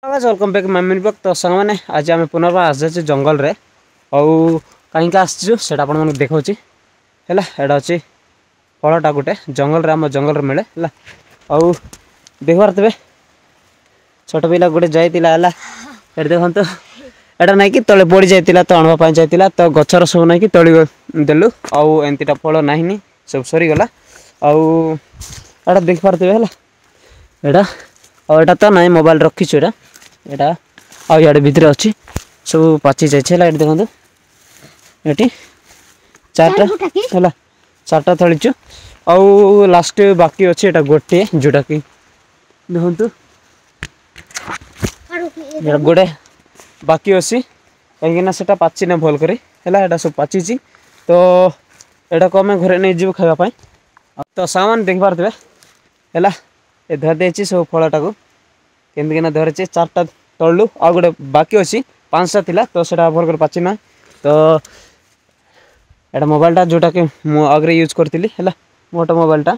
Welcome back मामिन blog. तो सांग मैंने आज आम पुनर्बार आस जाए जंगल रे आउ कहीं आसचु से देखा है एटा अच्छी फलटा गोटे जंगल आम जंगल मिले है आउ देख पारे छोट पिला गोटे जाइला देखो तो एटा ना कि तले पड़ जाइला तो आनवाई जाइला तो गचर सब ना कि तली देलु आउ एमतीटा फल ना सब सरीगला आउ एटा देख पारे है एटा आटा तो ना मोबाइल रखीचु एटा आड़े भितर अच्छी सब पाची जाए देखो ये चार्टा है चार्टा थलीचु आउ लास्ट बाकी अच्छे एटा गोटे जोटा कि देखु गोटे बाकी अच्छी कहीं से पाची ना भल कर सब पाची तो यहाँ को आम घरे नहीं जीव खावाई तो सामान देख पारे है ये धर दे सब फलटा को केमती धरचे चार्टा तलु आ गए बाकी अच्छी 5टा थिला तो सेटा भल कर पाची ना तो एटा मोबाइलटा जोटा कि आगे यूज करी है मोटो मोबाइलटा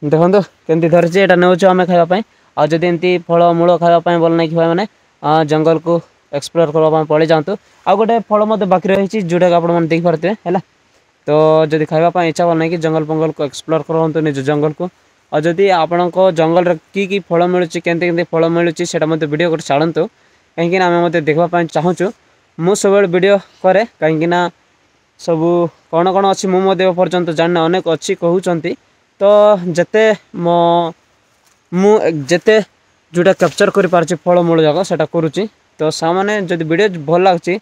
देखो केमती धरचे यहाँ नौ आम खावाई आदि एमती फल मूल खावाई भल नहीं खावा मैंने जंगल को एक्सप्लोर करने पड़े जातु आ गए फल मत बाकी रही जोटा कि आप देख पारे है तो जदि खावाई इच्छा भल नहीं कि जंगल फंगल को एक्सप्लोर करूँ निज जंगल को और जदि आपण जंगल की फल मिलूँ के फल मिलूँ से वीडियो गोटे छाड़तु कहीं आम देखापी चाहूँ मु सब वीडियो कै कहीं सब कौन कौन अच्छी मुझे पर्यंत जाने अनेक अच्छी कहते तो जिते मुझे जोटा कैप्चर कर फल मूल जाक से करुच्ची तो सामने जदि वीडियो भल लगे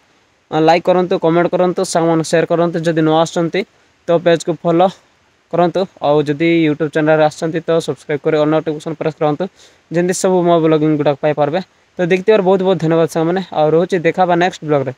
लाइक करूँ कमेंट करूँ सामान शेयर करूँ जदि न आसुँच तो पेज को फॉलो करंतु और जदि यूट्यूब चैनल आसछन्ति तो सब्सक्राइब कर ऑल नोटिफिकेशन प्रेस करंतु जल्दी सब मो ब्लॉगिंग गुडा पाई पारबे तो देखते बहुत बहुत धन्यवाद सामने और रोचे देखा नेक्स्ट ब्लॉग रे।